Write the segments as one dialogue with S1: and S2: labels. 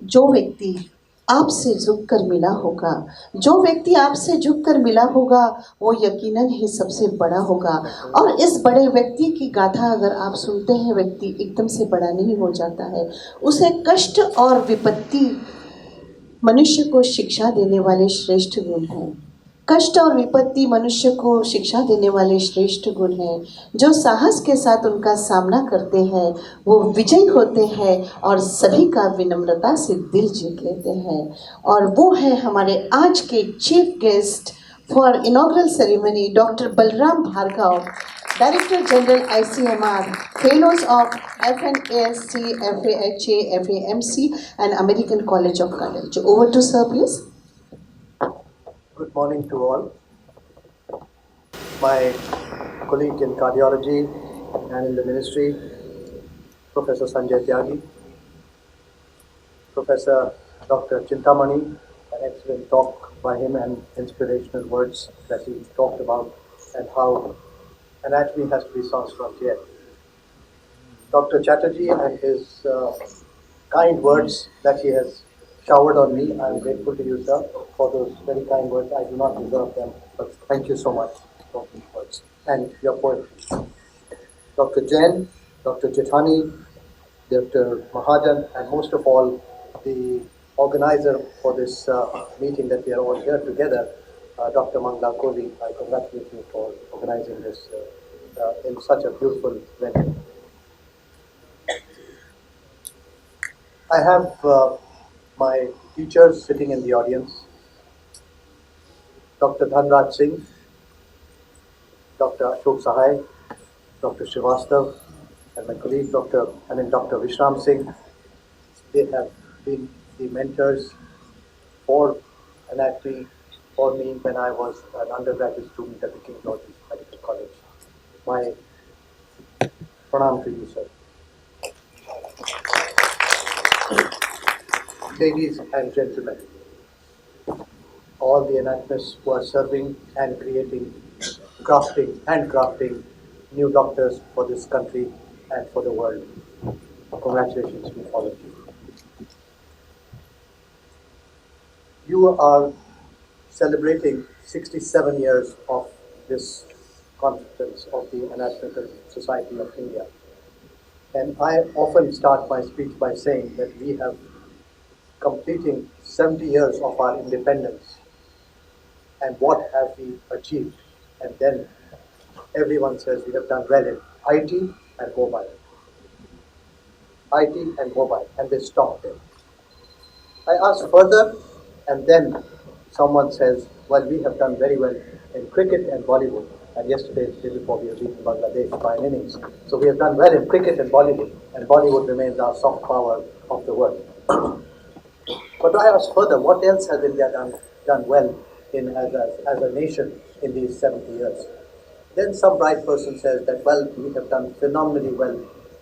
S1: जो व्यक्ति आपसे झुककर मिला होगा, जो व्यक्ति आपसे झुककर मिला होगा, वो यकीनन ही सबसे बड़ा होगा। और इस बड़े व्यक्ति की गाथा अगर आप सुनते हैं, व्यक्ति एकदम से बड़ा नहीं हो जाता है। उसे कष्ट और विपत्ति मनुष्य को शिक्षा देने वाले श्रेष्ठ गुण हैं। कष्ट और विपत्ति मनुष्य को शिक्षा देने वाले श्रेष्ठ गुण हैं। जो साहस के साथ उनका सामना करते हैं, वो विजयी होते हैं और सभी का विनम्रता से दिल जीत लेते हैं। और वो है हमारे आज के chief guest for inaugural ceremony, doctor Balram Bhargava, Director General ICMR, Fellows of FNASC, FAHA, FAMC, and American College of Cardiology. Over to sir, please.
S2: Good morning to all. My colleague in cardiology and in the ministry, Professor Sanjay Tyagi, Professor Dr. Chintamani, an excellent talk by him and inspirational words that he talked about and how anatomy has to be sans frontier. Dr. Chatterjee and his kind words that he has showered on me, I am grateful to you, sir, for those very kind words. I do not deserve them, but thank you so much for these words and your poetry. Dr. Jain, Dr. Jethani, Dr. Mahajan, and most of all, the organizer for this meeting that we are all here together, Dr. Mangla Kohli. I congratulate you for organizing this in such a beautiful venue. I have my teachers sitting in the audience, Dr. Dhanraj Singh, Dr. Ashok Sahai, Dr. Srivastav, and my colleague Dr. Vishram Singh. They have been the mentors for anatomy for me when I was an undergraduate student at the King George's Medical College. My pranam to you, sir. Ladies and gentlemen, all the anatomists who are serving and creating, handcrafting new doctors for this country and for the world. Congratulations to all of you. You are celebrating 67 years of this conference of the Anatomical Society of India. And I often start my speech by saying that we have completing 70 years of our independence and what have we achieved. And then everyone says we have done well in IT and mobile. IT and mobile, and they stop there. I ask further, and then someone says, well, we have done very well in cricket and Bollywood. And yesterday, the day before, we have beaten Bangladesh by an innings. So we have done well in cricket and Bollywood remains our soft power of the world. But I ask further, what else has India done well in as a nation in these 70 years? Then some bright person says that, well, we have done phenomenally well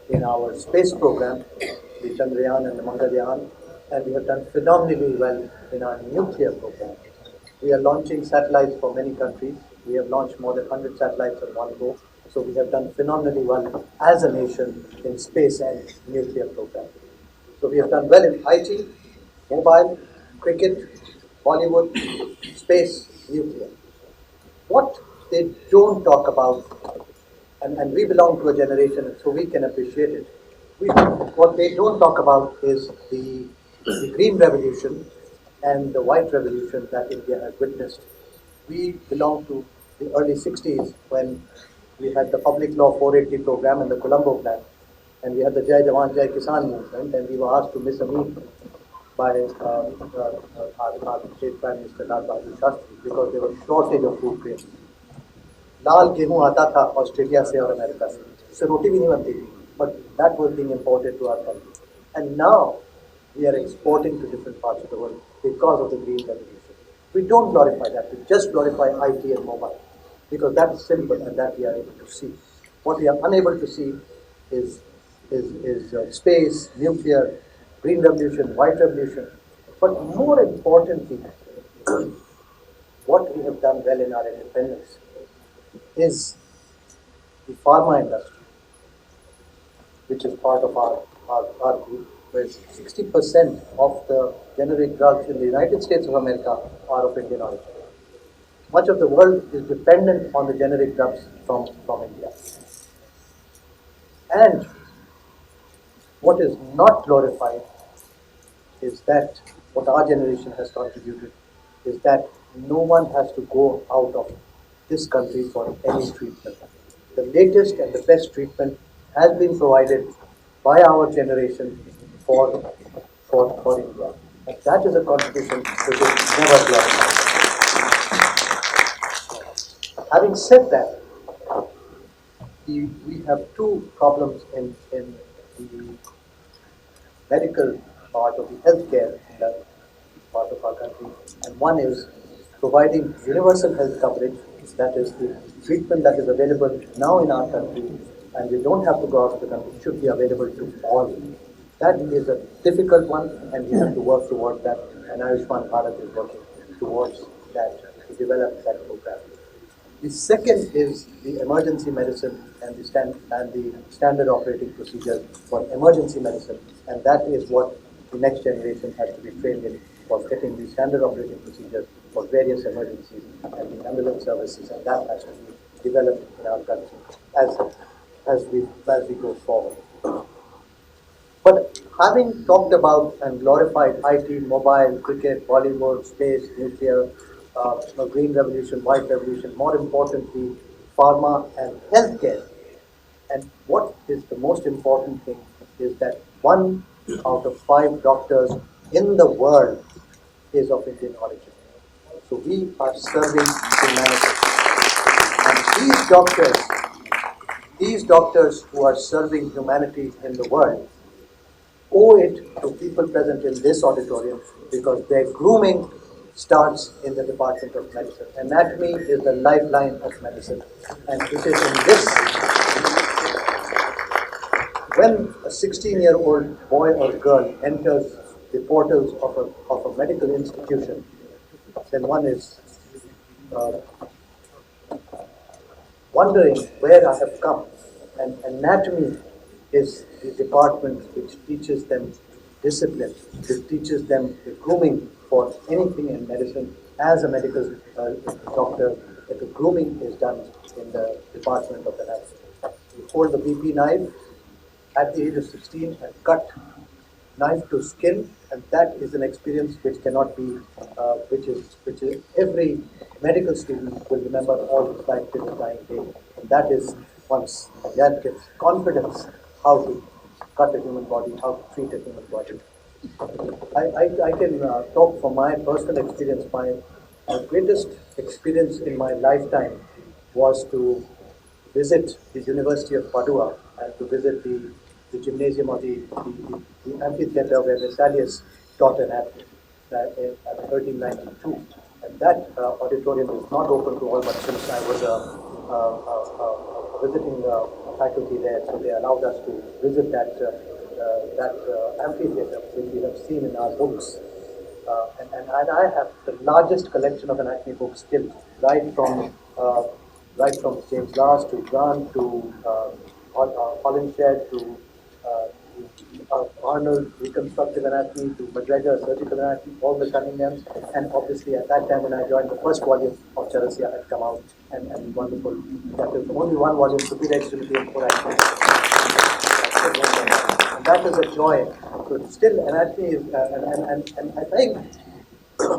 S2: in our space program, the Chandrayaan and the Mangalyaan, and we have done phenomenally well in our nuclear program. We are launching satellites for many countries. We have launched more than 100 satellites in one go. So we have done phenomenally well as a nation in space and nuclear program. So we have done well in IT, mobile, cricket, Bollywood, space, nuclear. What they don't talk about, and we belong to a generation, so we can appreciate it. What they don't talk about is the green revolution and the white revolution that India has witnessed. We belong to the early 60s when we had the Public Law 480 program and the Colombo Plan, and we had the Jai Jawan Jai Kisan movement, and we were asked to miss a meal by our state Prime Minister Lal Bahadur Shastri because there was shortage of food grains. लाल गेहूं आता था Australia से और America से, उससे रोटी भी नहीं बनती थी, but that was being imported to our country. And now we are exporting to different parts of the world because of the green revolution. We don't glorify that, we just glorify IT and mobile because that is simple and that we are able to see. What we are unable to see is space, nuclear, green revolution, white revolution. But more importantly, what we have done well in our independence is the pharma industry, which is part of our group, where 60% of the generic drugs in the United States of America are of Indian origin. Much of the world is dependent on the generic drugs from India. And what is not glorified is that what our generation has contributed is that no one has to go out of this country for any treatment. The latest and the best treatment has been provided by our generation for India. And that is a contribution which is never glorified. Having said that, we have two problems in the medical part of the healthcare part of our country, and one is providing universal health coverage, that is the treatment that is available now in our country, and we don't have to go out of the country, should be available to all. That is a difficult one, and we have to work towards that, and Ayushman Bharat is working towards that, to develop that program. The second is the emergency medicine and the standard operating procedures for emergency medicine, and that is what the next generation has to be trained in, for getting the standard operating procedures for various emergencies and the ambulance services, and that has to be developed in our country as we go forward. But having talked about and glorified IT, mobile, cricket, Bollywood, space, nuclear, green revolution, white revolution, more importantly, pharma and healthcare. And what is the most important thing is that 1 out of 5 doctors in the world is of Indian origin. So we are serving humanity. And these doctors who are serving humanity in the world owe it to people present in this auditorium, because their grooming starts in the Department of Medicine. Anatomy is the lifeline of medicine, and it is in this. When a 16-year-old boy or girl enters the portals of a medical institution, then one is wondering where I have come. And anatomy is the department which teaches them discipline, which teaches them the grooming for anything in medicine. As a medical doctor, the grooming is done in the department of anatomy. You hold the BP knife at the age of 16 and cut knife to skin, and that is an experience which cannot be, which is every medical student will remember all his life till his dying day. And that is, once that gets confidence how to cut a human body, how to treat a human body. I can talk from my personal experience. My greatest experience in my lifetime was to visit the University of Padua and to visit the gymnasium or the amphitheater where Vesalius taught anatomy in 1392. And that auditorium is not open to all, but since I was a visiting faculty there, so they allowed us to visit that amphitheater, which we have seen in our books. And I have the largest collection of anatomy books still, right from James Last to Grant to Holinshed to Arnold reconstructive anatomy to McGregor surgical anatomy, all the Cunninghams, and obviously at that time when I joined, the first volume of Charasya had come out, and wonderful. That is only one volume, Superior Extremity and Thorax. And that is a joy. So still anatomy is, and I think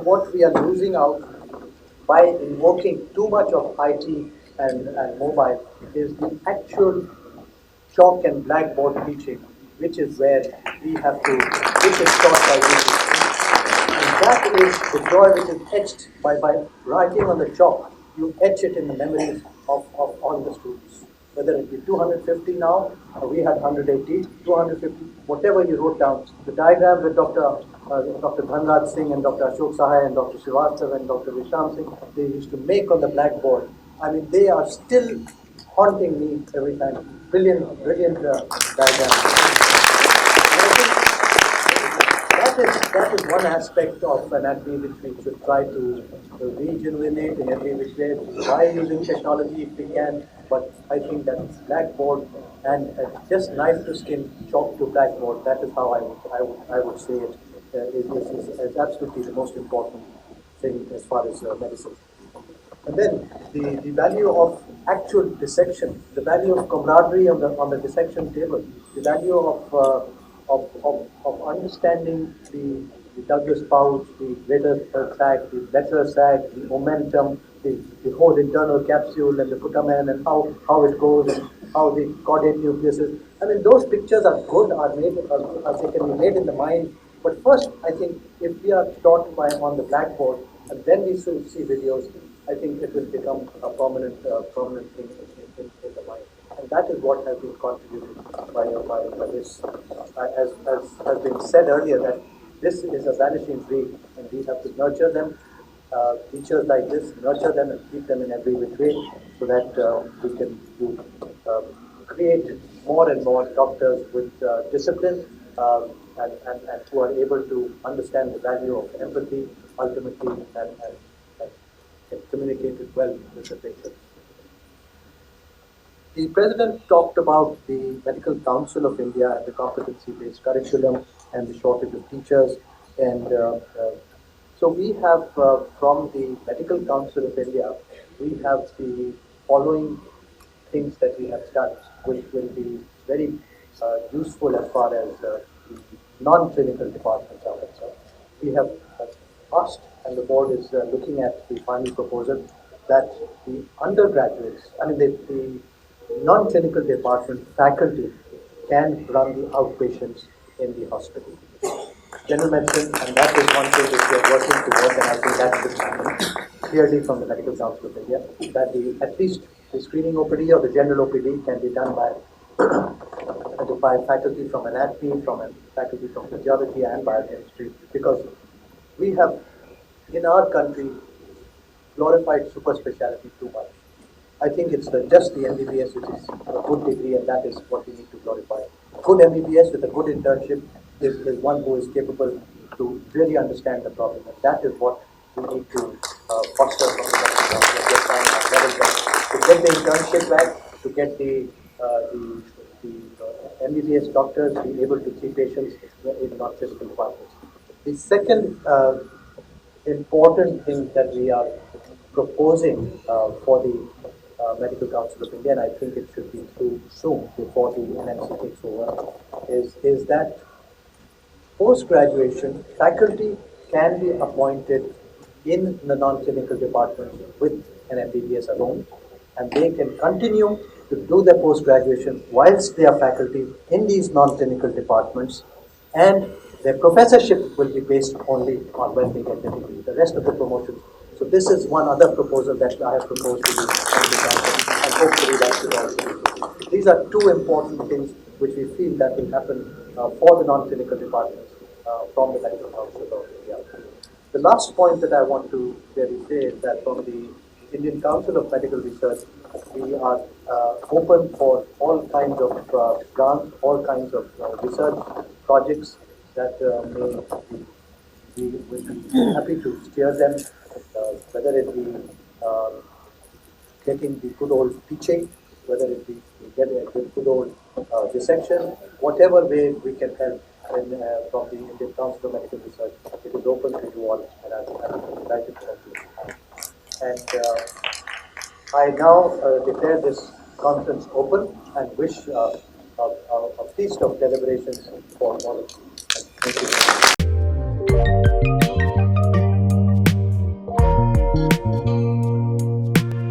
S2: what we are losing out by invoking too much of IT and mobile is the actual chalk and blackboard teaching, which is where we have to, which is taught by teaching. And that is the joy which is etched by writing on the chalk. You etch it in the memories of all the students. Whether it be 250 now, or we had 180, 250, whatever you wrote down. The diagrams with Dr. Dhanraj Singh and Dr. Ashok Sahai and Dr. Srivastava and Dr. Vishram Singh, they used to make on the blackboard. I mean, they are still haunting me every time. Brilliant diagrams. That is one aspect of anatomy which we should try to rejuvenate in every which way by using technology if we can, but I think that blackboard and just knife to skin, chalk to blackboard, that is how I would say it, is absolutely the most important thing as far as medicine. And then the value of actual dissection, the value of camaraderie on the dissection table, the value of understanding the Douglas pouch, the greater sac, the lesser sac, the momentum, the whole internal capsule and the putamen and how it goes and how the caudate nucleus is. I mean, those pictures are good, they can be made in the mind. But first, I think if we are taught on the blackboard and then we see videos, I think it will become a permanent thing in the mind. And that is what has been contributed by this. As has been said earlier, that this is a vanishing breed, and we have to nurture them. Teachers like this, nurture them and keep them in every which way, so that we can uh, create more and more doctors with discipline, and who are able to understand the value of empathy ultimately, and can communicate it well with the patient. The President talked about the Medical Council of India and the competency-based curriculum and the shortage of teachers. And so we have from the Medical Council of India, we have the following things that we have done, which will be very useful as far as the non-clinical departments are concerned. We have asked, and the board is looking at the final proposal, that the undergraduates, I mean the non-clinical department faculty can run the outpatients in the hospital. General medicine, and that is one thing which we are working towards, and I think that should happen clearly from the Medical Council of India, that at least the screening OPD or the general OPD can be done by faculty from anatomy, from a faculty from physiology and biochemistry, because we have in our country glorified super speciality too much. I think it's just the MBBS which is a good degree, and that is what we need to glorify. Good MBBS with a good internship is one who is capable to really understand the problem, and that is what we need to foster from the to get the internship back, to get the MBBS doctors be able to see patients in non-clinical departments. The second important thing that we are proposing for the Medical Council of India, and I think it should be through soon before the NMC takes over, is that post-graduation faculty can be appointed in the non-clinical department with an MBBS alone, and they can continue to do their post-graduation whilst they are faculty in these non-clinical departments, and their professorship will be based only on when they get the degree. The rest of the promotions. So this is one other proposal that I have proposed to the council, and hopefully that should also be. These are two important things which we feel that will happen for the non-clinical departments from the Medical Council of India. The last point that I want to really say is that from the Indian Council of Medical Research, we are open for all kinds of grants, all kinds of research projects that we will be happy to steer them, whether it be getting the good old teaching, whether it be getting a good old dissection, whatever way we can help from the Indian Council of Medical Research, it is open to you all, and I'm delighted to help you. And I now declare this conference open and wish a feast of deliberations for all of you. Thank you.